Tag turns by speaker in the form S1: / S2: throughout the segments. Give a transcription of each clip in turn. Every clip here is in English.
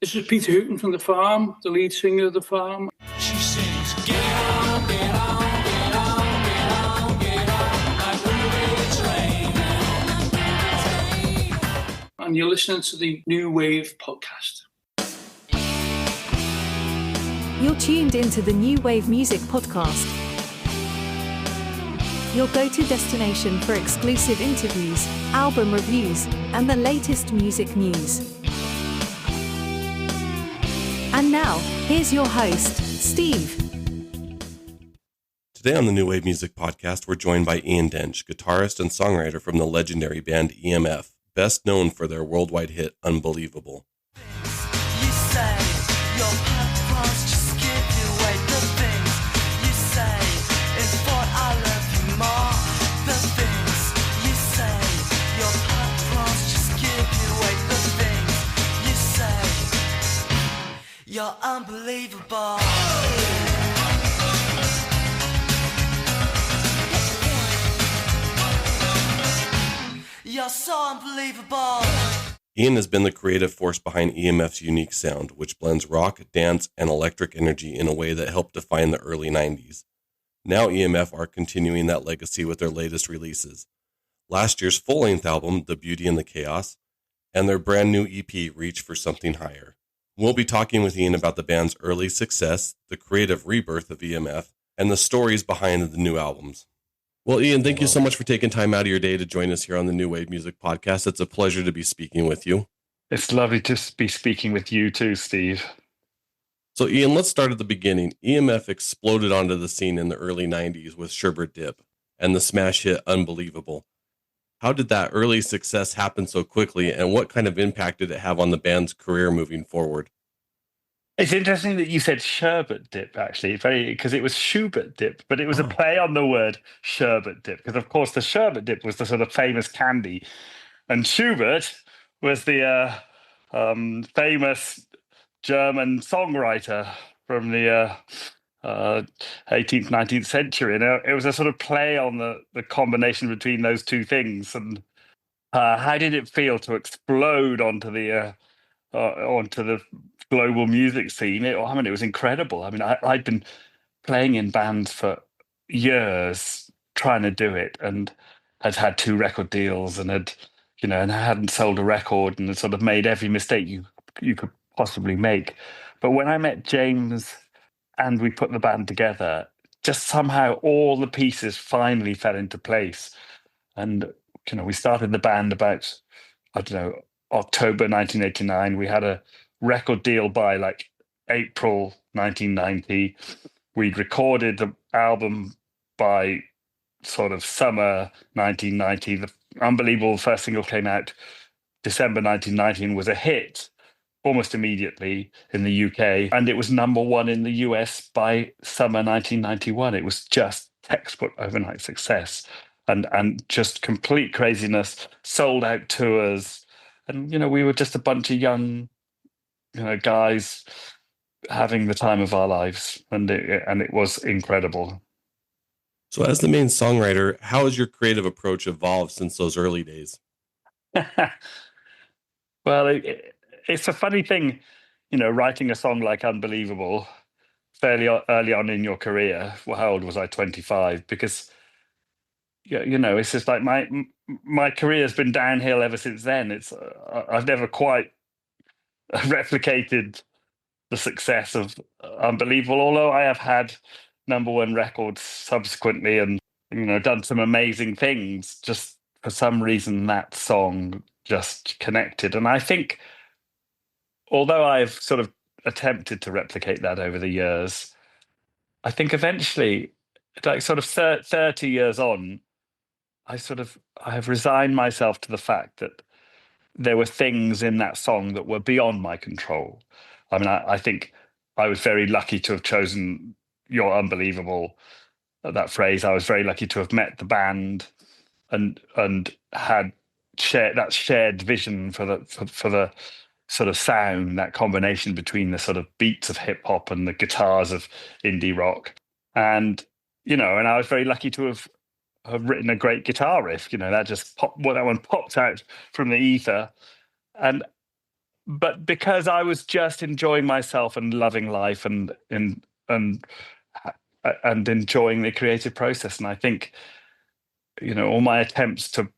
S1: This is Peter Hooton from The Farm, the lead singer of The Farm.
S2: She sings, get on, get on, get on, get on, get on, like it's raining.
S1: And you're listening to the New Wave podcast.
S3: You're tuned into the New Wave Music Podcast, your go-to destination for exclusive interviews, album reviews, and the latest music news. And now, here's your host, Steve.
S4: Today on the New Wave Music Podcast, we're joined by Ian Dench, guitarist and songwriter from the legendary band EMF, best known for their worldwide hit, Unbelievable.
S2: You say your past just give you away the things you say is what I love you more. The things you say your past just give you away the things you say. You're unbelievable. You're so unbelievable.
S4: Ian has been the creative force behind EMF's unique sound, which blends rock, dance, and electric energy in a way that helped define the early 90s. Now EMF are continuing that legacy with their latest releases. Last year's full-length album, The Beauty and the Chaos, and their brand new EP, Reach for Something Higher. We'll be talking with Ian about the band's early success, the creative rebirth of EMF, and the stories behind the new albums. Well, Ian, thank you so much for taking time out of your day to join us here on the New Wave Music Podcast. It's a pleasure to be speaking with you.
S5: It's lovely to be speaking with you too, Steve.
S4: So, Ian, let's start at the beginning. EMF exploded onto the scene in the early 90s with Sherbet Dip and the smash hit Unbelievable. How did that early success happen so quickly, and what kind of impact did it have on the band's career moving forward?
S5: It's interesting that you said sherbet dip, actually, because it was Schubert dip, but it was a play on the word sherbet dip, because of course the sherbet dip was the sort of famous candy, and Schubert was the famous German songwriter from the 18th, 19th century. And it was a sort of play on the combination between those two things. And how did it feel to explode onto the global music scene? It was incredible. I mean, I'd been playing in bands for years trying to do it, and had had 2 record deals, and and I hadn't sold a record, and had sort of made every mistake you could possibly make. But when I met James and we put the band together, just somehow all the pieces finally fell into place. And we started the band about, October 1989. We had a record deal by like April 1990. We'd recorded the album by sort of summer 1990. The Unbelievable first single came out December 1990 and was a hit almost immediately in the UK. And it was #1 in the US by summer 1991. It was just textbook overnight success and just complete craziness, sold out tours. And, we were just a bunch of young, guys having the time of our lives. And it was incredible.
S4: So as the main songwriter, how has your creative approach evolved since those early days?
S5: Well, it's a funny thing, writing a song like Unbelievable fairly early on in your career. Well, how old was I? 25. Because, it's just like my career has been downhill ever since then. I've never quite replicated the success of Unbelievable, although I have had #1 records subsequently and, done some amazing things. Just for some reason, that song just connected. And I think, although I've sort of attempted to replicate that over the years, I think eventually, like sort of 30 years on, I have resigned myself to the fact that there were things in that song that were beyond my control. I mean, I think I was very lucky to have chosen You're Unbelievable, that phrase. I was very lucky to have met the band and had shared vision for the sort of sound, that combination between the sort of beats of hip hop and the guitars of indie rock. And, and I was very lucky to have written a great guitar riff, that just that one popped out from the ether. And but because I was just enjoying myself and loving life and and enjoying the creative process. And I think, all my attempts to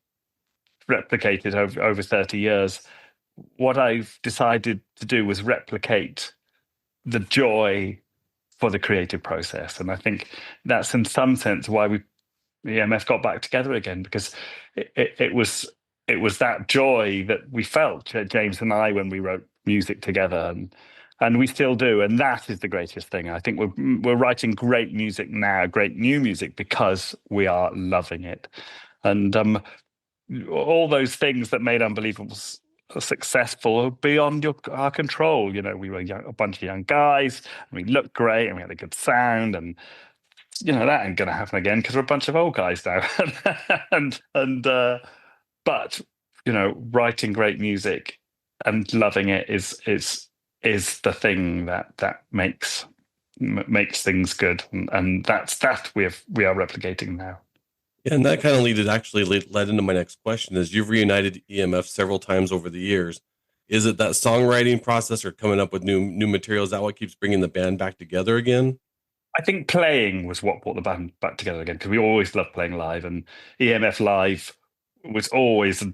S5: replicate it over 30 years, what I've decided to do was replicate the joy for the creative process. And I think that's in some sense why EMF got back together again, because it was that joy that we felt, James and I, when we wrote music together, and we still do. And that is the greatest thing. I think we're writing great music now, great new music, because we are loving it. And all those things that made Unbelievable successful are beyond our control. We were a bunch of young guys, and we looked great, and we had a good sound, and that ain't gonna happen again because we're a bunch of old guys now. But writing great music and loving it is the thing that makes things good, and that we are replicating now.
S4: Yeah, and that kind of led into my next question. Is you've reunited EMF several times over the years. Is it that songwriting process or coming up with new material? Is that what keeps bringing the band back together again?
S5: I think playing was what brought the band back together again, because we always loved playing live, and EMF live was always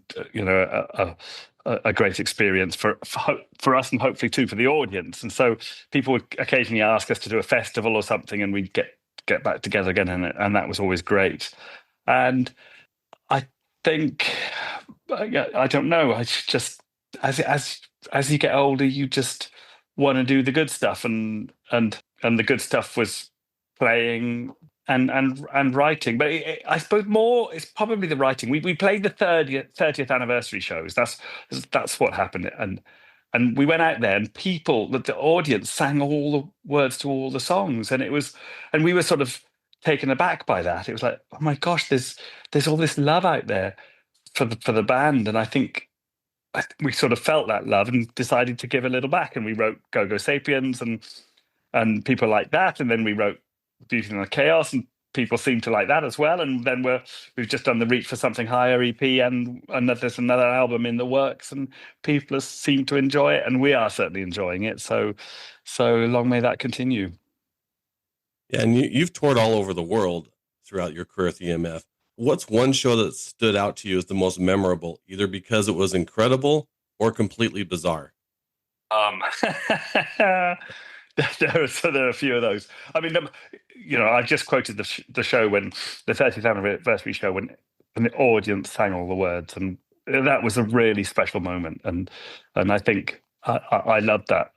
S5: a great experience for us, and hopefully too for the audience. And so people would occasionally ask us to do a festival or something, and we'd get back together again, and that was always great. And I think, I don't know, I just, as you get older, you just want to do the good stuff, and the good stuff was playing and writing. But I suppose more it's probably the writing. We played the 30th anniversary shows. That's what happened, and we went out there, and the audience sang all the words to all the songs, and we were sort of taken aback by that. It was like, oh my gosh, there's all this love out there for the band. And I think we sort of felt that love and decided to give a little back, and we wrote Go Go Sapiens and people like that, and then we wrote Beauty in the Chaos, and people seem to like that as well. And then we've just done the Reach for Something Higher EP, and there's another album in the works, and people seem to enjoy it, and we are certainly enjoying it. So long may that continue.
S4: Yeah, and you've toured all over the world throughout your career with EMF. What's one show that stood out to you as the most memorable, either because it was incredible or completely bizarre?
S5: There are a few of those. I mean, I just quoted the show, when the 30th anniversary show, when the audience sang all the words, and that was a really special moment. And I think I loved that.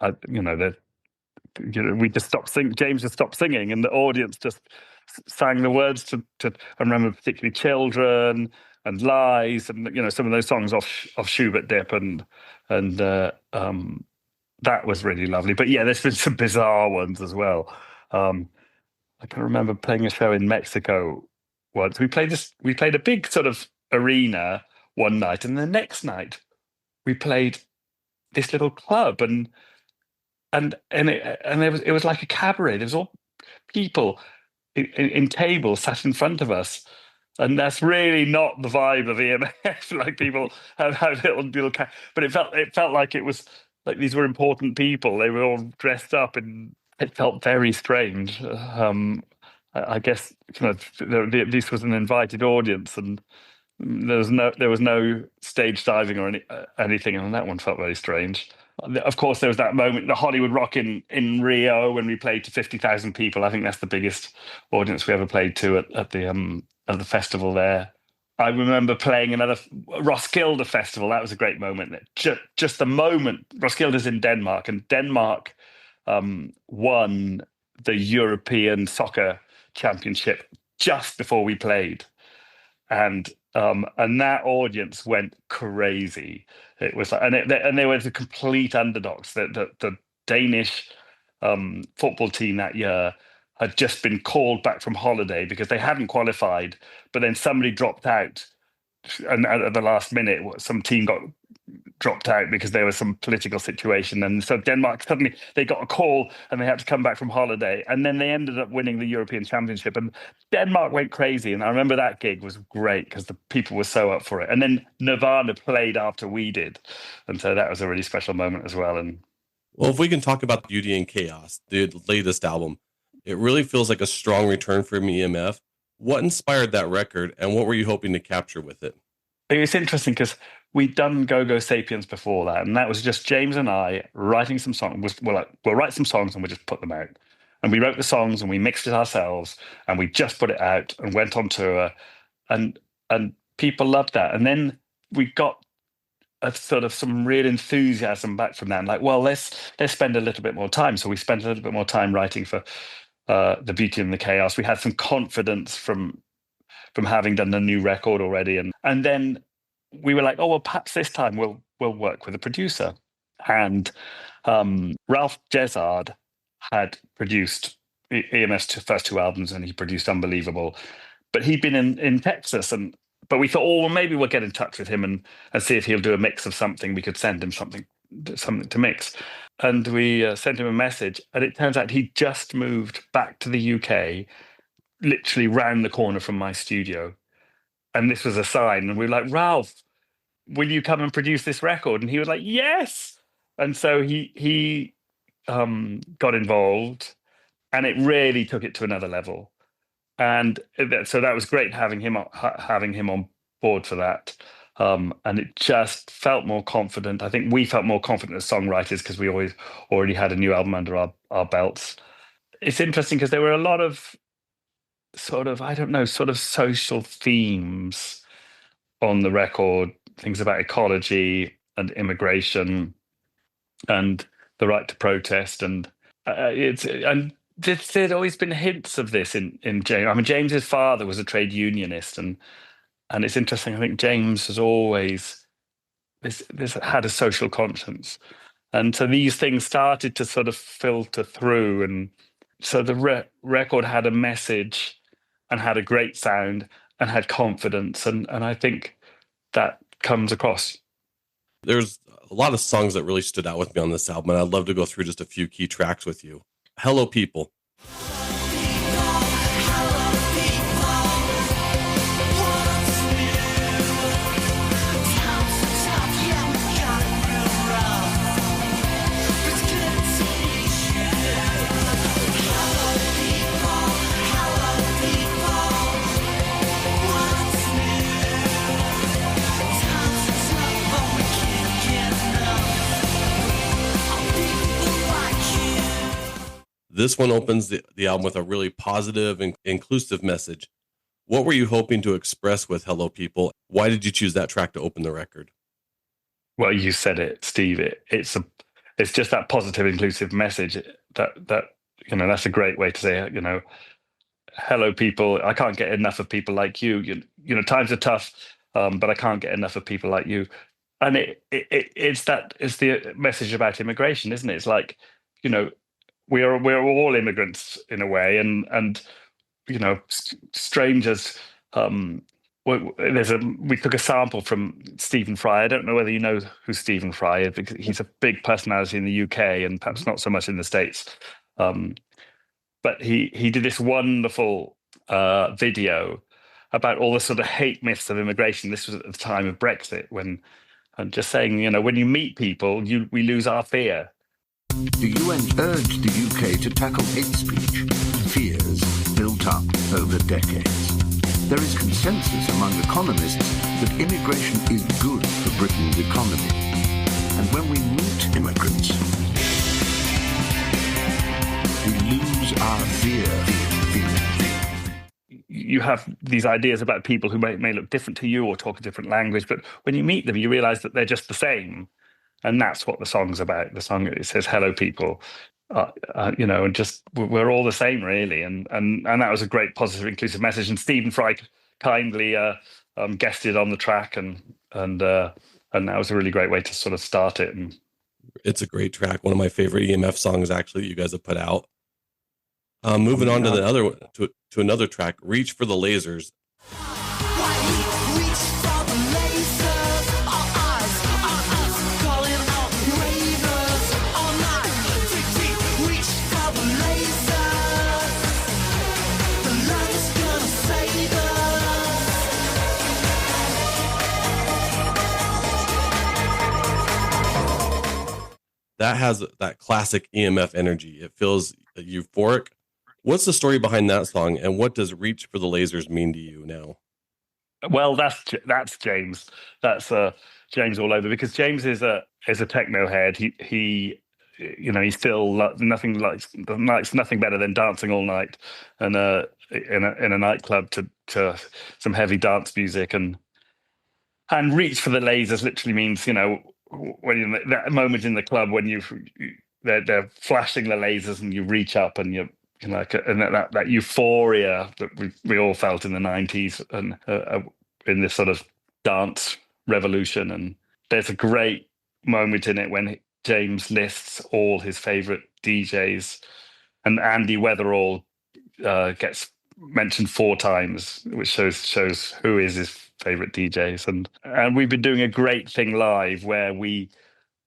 S5: We just stopped singing. James just stopped singing, and the audience just sang the words to I remember particularly Children and Lies, and some of those songs off Schubert Dip, and that was really lovely. But yeah, there's been some bizarre ones as well. I can remember playing a show in Mexico once. We played a big sort of arena one night, and the next night we played this little club, and it was like a cabaret. There was all people in tables sat in front of us, and that's really not the vibe of EMF. Like, people have little, but it felt like it was like these were important people. They were all dressed up, and it felt very strange. I guess this was an invited audience, and there was no stage diving or anything, and that one felt very strange. Of course, there was that moment, the Hollywood Rock in Rio, when we played to 50,000 people. I think that's the biggest audience we ever played to at the festival there. I remember playing another Roskilde festival. That was a great moment. Just the moment. Roskilde's in Denmark, and Denmark won the European Soccer Championship just before we played, and that audience went crazy. It was like, and they were the complete underdogs. The Danish football team that year had just been called back from holiday because they hadn't qualified, but then somebody dropped out and at the last minute, some team got dropped out because there was some political situation, and so Denmark suddenly they got a call and they had to come back from holiday, and then they ended up winning the European Championship, and Denmark went crazy. And I remember that gig was great because the people were so up for it. And then Nirvana played after we did, and so that was a really special moment as well. And
S4: Well, if we can talk about Beauty and Chaos, the latest album, it really feels like a strong return from EMF. What inspired that record, and what were you hoping to capture with it?
S5: it's interesting because we'd done Go Go Sapiens before that, and that was just James and I writing some songs. We'll write some songs and we'll just put them out. And we wrote the songs and we mixed it ourselves, and we just put it out and went on tour, and people loved that. And then we got a sort of some real enthusiasm back from that. And like, well, let's spend a little bit more time. So we spent a little bit more time writing for the Beauty and the Chaos. We had some confidence from having done a new record already, and then we were like, oh well, perhaps this time we'll work with a producer. And Ralph Jezard had produced EMF's first two albums, and he produced Unbelievable, but he'd been in Texas, but we thought, oh well, maybe we'll get in touch with him and see if he'll do a mix of something. We could send him something to mix. And we sent him a message, and it turns out he just moved back to the UK, literally round the corner from my studio. And this was a sign. And we were like, Ralph, will you come and produce this record? And he was like, yes. And so he got involved, and it really took it to another level. And so that was great having him on board for that. And it just felt more confident. I think we felt more confident as songwriters because we already had a new album under our belts. It's interesting because there were a lot of sort of social themes on the record, things about ecology and immigration and the right to protest. And there'd always been hints of this in James. I mean, James's father was a trade unionist, and it's interesting. I think James has always this had a social conscience, and so these things started to sort of filter through, and so the record had a message and had a great sound and had confidence, and I think that comes across.
S4: There's a lot of songs that really stood out with me on this album, and I'd love to go through just a few key tracks with you. Hello People. This one opens the album with a really positive and inclusive message. What were you hoping to express with Hello People? Why did you choose that track to open the record?
S5: Well, you said it, Steve. It's just that positive, inclusive message that that's a great way to say, hello people. I can't get enough of people like you. Times are tough, but I can't get enough of people like you. And it's the message about immigration, isn't it? It's like, we're all immigrants in a way, and strangers. We took a sample from Stephen Fry. I don't know whether you know who Stephen Fry is, because he's a big personality in the UK and perhaps not so much in the States. But he did this wonderful video about all the sort of hate myths of immigration. This was at the time of Brexit, and just saying, when you meet people, we lose our fear.
S6: The UN urged the UK to tackle hate speech, fears built up over decades. There is consensus among economists that immigration is good for Britain's economy. And when we meet immigrants, we lose our fear.
S5: You have these ideas about people who may look different to you or talk a different language, but when you meet them, you realize that they're just the same. And that's what the song's about. The song, it says, hello, people, and just we're all the same, really. And that was a great, positive, inclusive message. And Stephen Fry kindly guested on the track. And that was a really great way to sort of start it. And
S4: it's a great track. One of my favorite EMF songs, actually, that you guys have put out. Moving on to another track, Reach for the Lasers.
S2: Reach for the
S4: that has that classic EMF energy. It feels euphoric. What's the story behind that song, and what does Reach for the Lasers mean to you now?
S5: Well, that's James. That's James all over, because James is a techno head. He he still nothing likes nothing better than dancing all night and in a nightclub to some heavy dance music, and Reach for the Lasers literally means, when you're that moment in the club when they're flashing the lasers and you reach up and and that euphoria that we all felt in the 90s and in this sort of dance revolution. And there's a great moment in it when James lists all his favorite DJs, and Andy Weatherall gets mentioned 4 times, which shows who is his favorite DJs. And we've been doing a great thing live where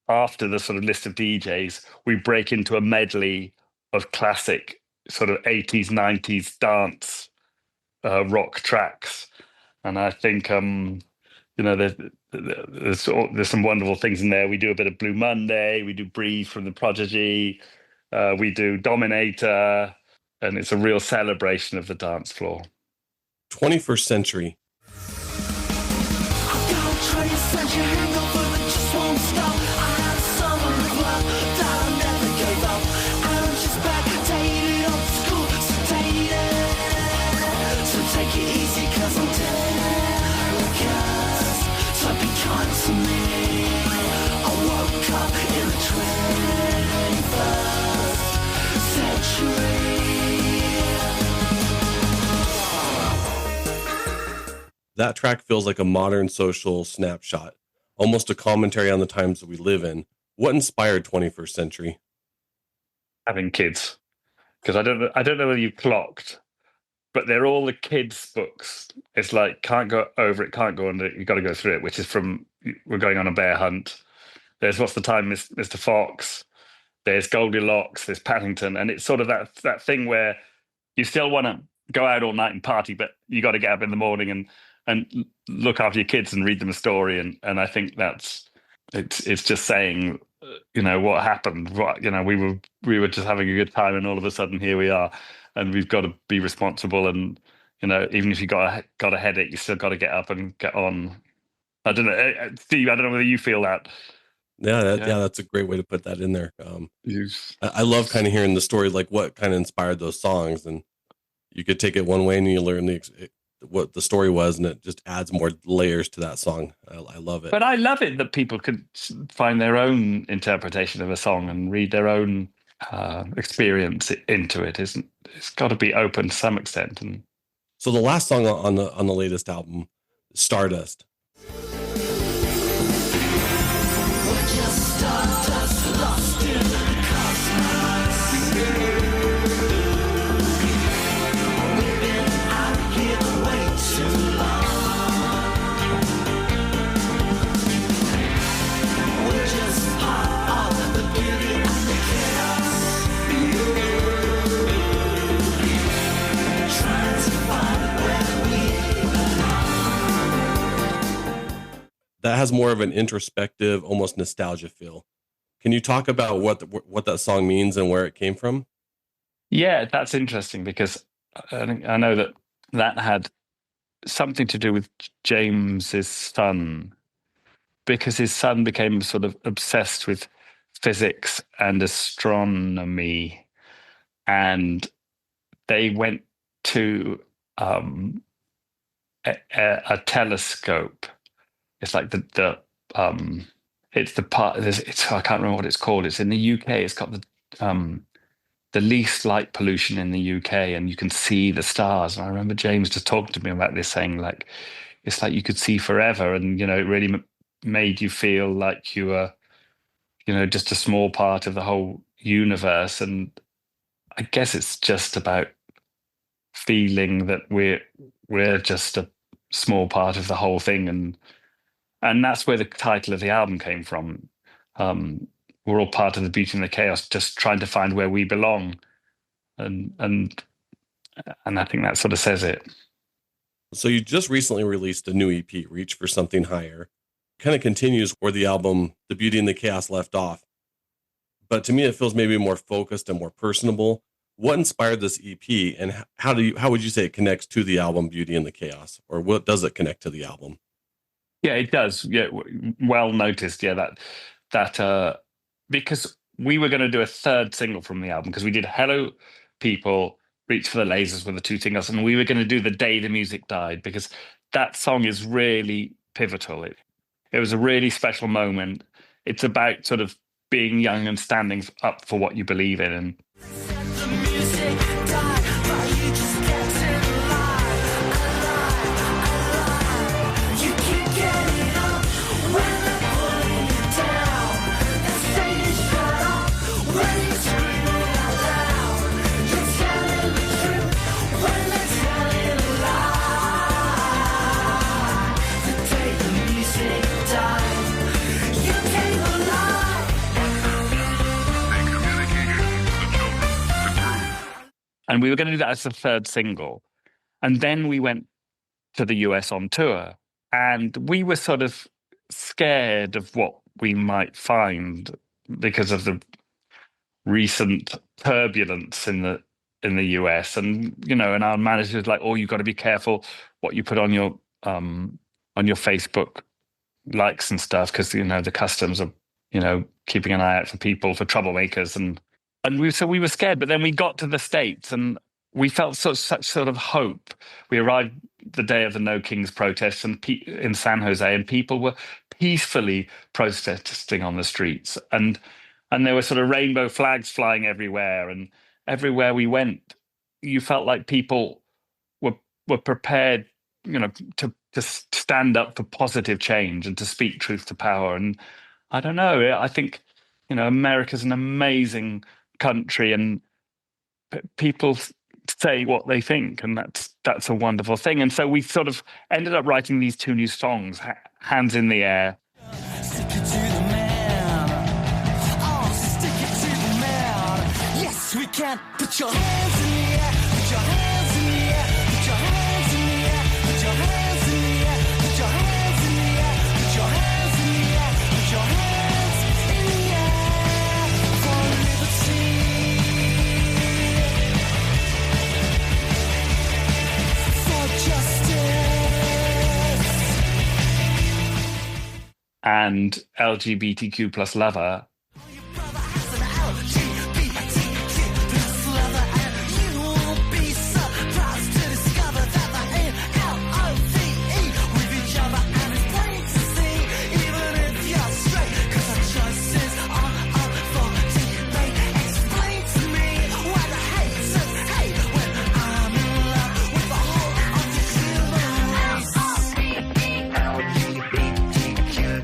S5: after the sort of list of DJs, we break into a medley of classic sort of 80s, 90s dance rock tracks. And I think, there's some wonderful things in there. We do a bit of Blue Monday, we do Breathe from the Prodigy, we do Dominator, and it's a real celebration of the dance floor.
S4: 21st Century. That track feels like a modern social snapshot, almost a commentary on the times that we live in. What inspired 21st Century?
S5: Having kids, because I don't know whether you clocked, but they're all the kids' books. It's like can't go over it, can't go under it. You got to go through it. Which is from We're Going on a Bear Hunt. There's What's the Time, Mr. Fox. There's Goldilocks. There's Paddington, and it's sort of that thing where you still want to go out all night and party, but you got to get up in the morning and look after your kids and read them a story. And I think it's just saying, what happened. We were just having a good time, and all of a sudden here we are, and we've got to be responsible. And even if you got a headache, you still got to get up and get on. I don't know, Steve. I don't know whether you feel that.
S4: Yeah, that's a great way to put that in there. I love kind of hearing the story, like what kind of inspired those songs, and you could take it one way and you learn what the story was, and it just adds more layers to that song. I love it.
S5: But I love it that people could find their own interpretation of a song and read their own experience into it. It's got to be open to some extent. And
S4: so the last song on the latest album, Stardust. That has more of an introspective, almost nostalgia feel. Can you talk about what that song means and where it came from?
S5: Yeah, that's interesting, because I know that had something to do with James's son, because his son became sort of obsessed with physics and astronomy, and they went to a telescope. It's like it's the part. I can't remember what it's called. It's in the UK. It's got the least light pollution in the UK, and you can see the stars. And I remember James just talking to me about this, saying like it's like you could see forever, and it really made you feel like you were, just a small part of the whole universe. And I guess it's just about feeling that we're just a small part of the whole thing, and that's where the title of the album came from. We're all part of the beauty and the chaos, just trying to find where we belong, and I think that sort of says it.
S4: So you just recently released a new EP, Reach for Something Higher. Kind of continues where the album The Beauty and the Chaos left off. but to me it feels maybe more focused and more personable. What inspired this EP, and how would you say it connects to the album Beauty and the Chaos, or what does it connect to the album?
S5: Yeah, it does. Yeah, well noticed. Yeah, that because we were going to do a third single from the album, because we did Hello People, Reach for the Lasers were the two singles, and we were going to do The Day the Music Died, because that song is really pivotal. It was a really special moment. It's about sort of being young and standing up for what you believe in. And
S2: The music died, but you just kept it alive, alive. You keep getting up when they're pulling you down. They say you shut up when you scream out loud. You're telling the truth when they're telling a lie. The day the music died, you came alive.
S5: And we were going to do that as the third single. And then we went to the US on tour. And we were sort of scared of what we might find because of the recent turbulence in the US. And, and our manager was like, oh, you've got to be careful what you put on your Facebook likes and stuff, because, the customs are, keeping an eye out for people, for troublemakers. And we were scared, but then we got to the States and we felt such sort of hope. We arrived the day of the No Kings protests in San Jose, and people were peacefully protesting on the streets, and there were sort of rainbow flags flying everywhere, and everywhere we went, you felt like people were prepared, to stand up for positive change and to speak truth to power. And I don't know, I think America's an amazing country, and people say what they think, and that's a wonderful thing. And so we sort of ended up writing these two new songs, Hands in the Air.
S2: Stick it to the man. Oh, stick it to the man. Yes, we can. Put your hands in the air. Put your hands in the air. Put your hands in the air. Put your hands in the air. Put your hands in the air. Put your hands in the air. Put your hands in the air for liberty. For justice.
S5: And LGBTQ plus lover.
S2: Your brother has an LGBTQ plus lover, and you will be surprised to discover that they're in LOVE with each other, and it's plain to see, even if you're straight, 'cause our choices are up for debate. Explain to me why the haters hate when I'm in love with the whole of the human race.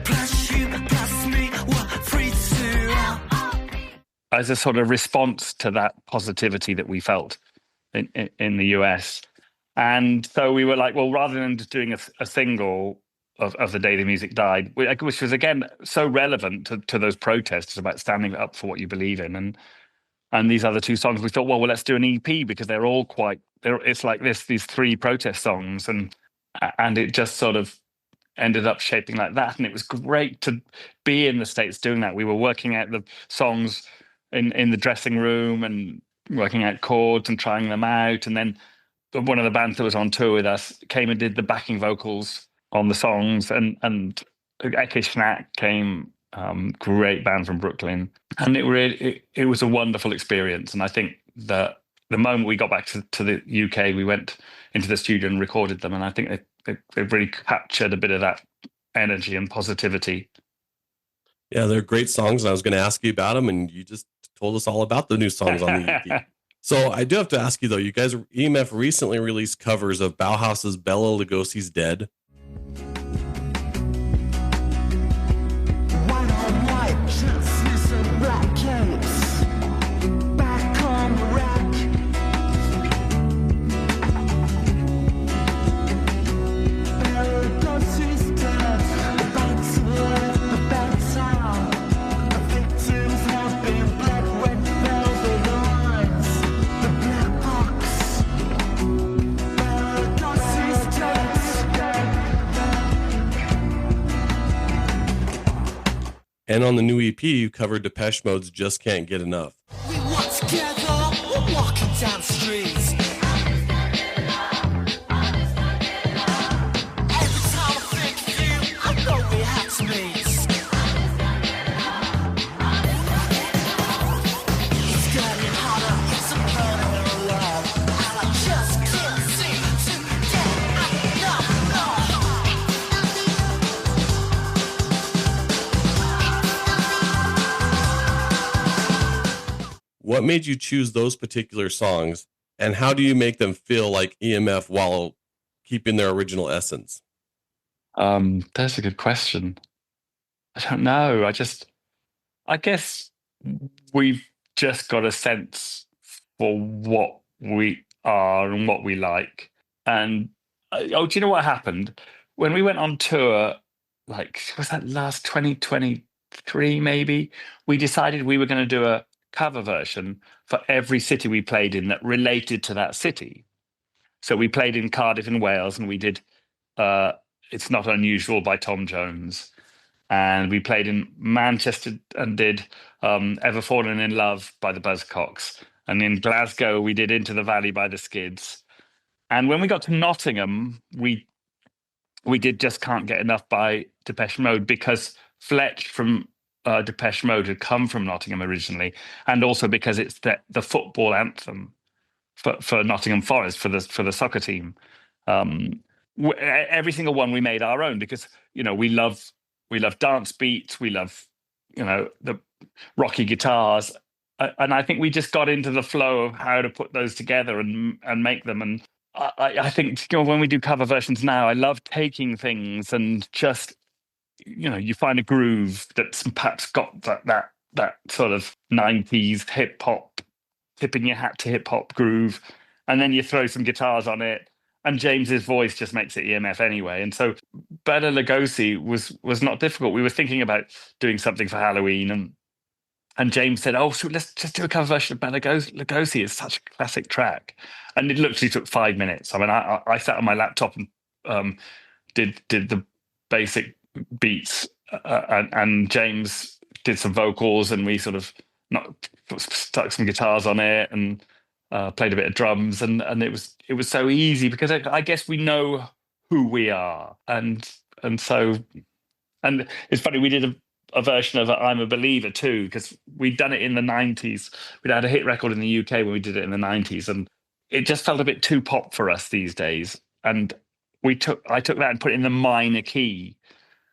S2: Plus you, plus me, we're free to.
S5: As a sort of response to that positivity that we felt in the US. And so we were like, well, rather than just doing a single of The Day the Music Died, which was, again, so relevant to those protests about standing up for what you believe in, and these other two songs, we thought, well, let's do an EP, because they're all it's like these three protest songs, and it just sort of ended up shaping like that. And it was great to be in the States doing that. We were working out the songs in the dressing room and working out chords and trying them out. And then one of the bands that was on tour with us came and did the backing vocals on the songs. And Eke Schnack came, great band from Brooklyn. And it was a wonderful experience. And I think that the moment we got back to the UK, we went into the studio and recorded them. And I think they really captured a bit of that energy and positivity.
S4: Yeah, they're great songs. I was going to ask you about them, and you just told us all about the new songs on the EP. So I do have to ask you, though, you guys, EMF recently released covers of Bauhaus's Bela Lugosi's Dead.
S2: White on white, translucent black capes. Back on the rack. Bela Lugosi's dead. The banks have left the banks out. The victims have been black red velvet lines. The black box. Bela Lugosi's dead.
S4: And on the new EP, you covered Depeche Mode's Just Can't Get Enough.
S2: We walk together, we're walking down streets. Every time I think of you, I know we have to meet. It's getting harder, it's a burning love, and I just can't seem to get enough.
S4: What made you choose those particular songs, and how do you make them feel like EMF while keeping their original essence?
S5: That's a good question. I don't know. I guess we've just got a sense for what we are and what we like. And do you know what happened? When we went on tour, like, was that last 2023 maybe? We decided we were going to do a cover version for every city we played in that related to that city. So we played in Cardiff in Wales, and we did It's Not Unusual by Tom Jones. And we played in Manchester and did Ever Fallen in Love by the Buzzcocks. And in Glasgow, we did Into the Valley by the Skids. And when we got to Nottingham, we did Just Can't Get Enough by Depeche Mode, because Fletch from Depeche Mode had come from Nottingham originally, and also because it's the football anthem for Nottingham Forest, for the soccer team. Every single one we made our own, because we love dance beats, we love the rocky guitars, and I think we just got into the flow of how to put those together and make them. And I think when we do cover versions now, I love taking things and just you find a groove that's perhaps got that sort of 90s hip hop, tipping your hat to hip hop groove, and then you throw some guitars on it, and James's voice just makes it EMF anyway. And so Bela Lugosi was not difficult. We were thinking about doing something for Halloween, and James said, "Oh, so let's just do a cover version of Bela Lugosi. It's such a classic track." And it literally took 5 minutes. I mean, I sat on my laptop and did the basic beats, and James did some vocals, and we sort of stuck some guitars on it, and played a bit of drums, and it was so easy, because I guess we know who we are, and so it's funny, we did a version of I'm a Believer too, because we'd done it in the 90s. We'd had a hit record in the UK when we did it in the 90s, and it just felt a bit too pop for us these days. And I took that and put it in the minor key,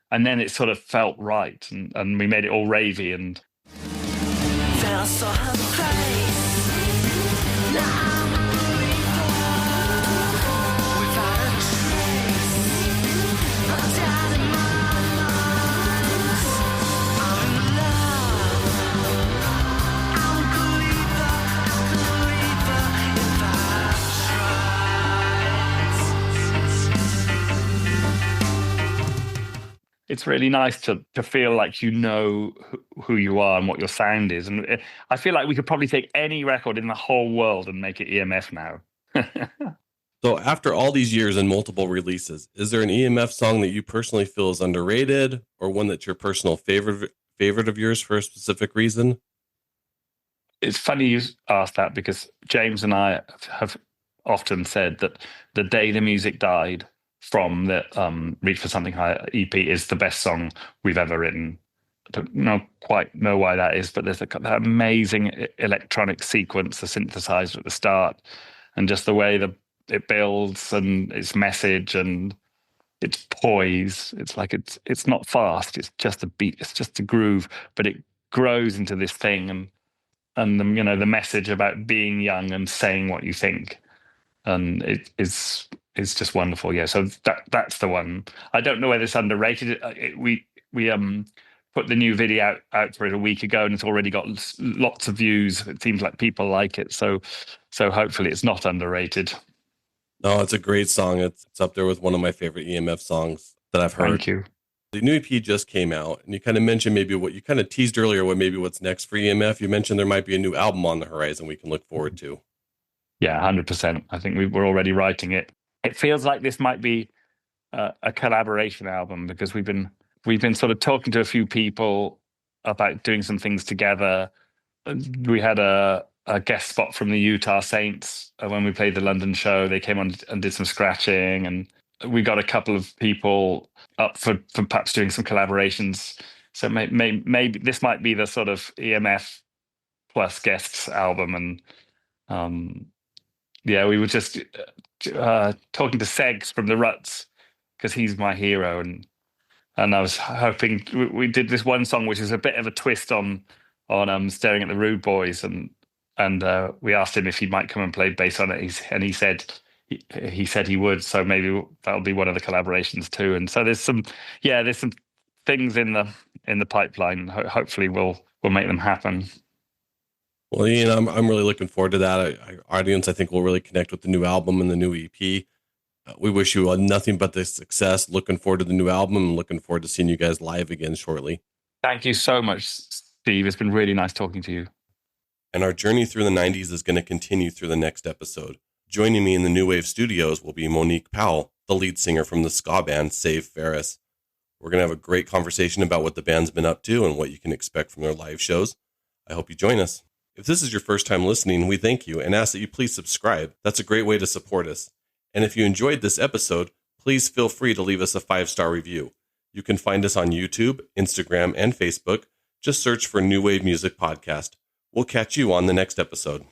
S5: and then it sort of felt right, and we made it all ravey. And
S2: Then I saw her face. Now I'm a believer. Without a trace of doubt in my lungs. I'm in love. I'm a believer if I try.
S5: it's really nice to feel like you know who you are and what your sound is. And I feel like we could probably take any record in the whole world and make it EMF now.
S4: So after all these years and multiple releases, is there an EMF song that you personally feel is underrated, or one that's your personal favorite of yours for a specific reason?
S5: It's funny you asked that, because James and I have often said that the day the music died from the Reach for Something Higher EP is the best song we've ever written. I don't quite know why that is, but there's that amazing electronic sequence, the synthesizer at the start, and just the way it builds, and its message and its poise. It's like it's not fast. It's just a beat. It's just a groove, but it grows into this thing, and the message about being young and saying what you think, and it's just wonderful. Yeah, so that's the one. I don't know whether it's underrated. We put the new video out for it a week ago, and it's already got lots of views. It seems like people like it, so hopefully it's not underrated.
S4: No, it's a great song. It's up there with one of my favorite EMF songs that I've heard.
S5: Thank you.
S4: The new EP just came out, and you kind of mentioned maybe what you kind of teased earlier, what's next for EMF. You mentioned there might be a new album on the horizon we can look forward to.
S5: Yeah, 100%. I think we're already writing it. It feels like this might be a collaboration album, because we've been sort of talking to a few people, about doing some things together. We had a guest spot from the Utah Saints when we played the London show. They came on and did some scratching, and we got a couple of people up for perhaps doing some collaborations. So maybe this might be the sort of EMF plus guests album. And we were just talking to Segs from the Ruts, because he's my hero, and I was hoping we did this one song which is a bit of a twist on Staring at the Rude Boys, and we asked him if he might come and play bass on it, and he said he would. So maybe that'll be one of the collaborations too. And so there's some things in the pipeline. Hopefully we'll make them happen.
S4: Well, Ian, I'm really looking forward to that. Our audience, I think, will really connect with the new album and the new EP. We wish you nothing but the success. Looking forward to the new album, and looking forward to seeing you guys live again shortly.
S5: Thank you so much, Steve. It's been really nice talking to you.
S4: And our journey through the 90s is going to continue through the next episode. Joining me in the New Wave studios will be Monique Powell, the lead singer from the ska band Save Ferris. We're going to have a great conversation about what the band's been up to and what you can expect from their live shows. I hope you join us. If this is your first time listening, we thank you and ask that you please subscribe. That's a great way to support us. And if you enjoyed this episode, please feel free to leave us a 5-star review. You can find us on YouTube, Instagram, and Facebook. Just search for New Wave Music Podcast. We'll catch you on the next episode.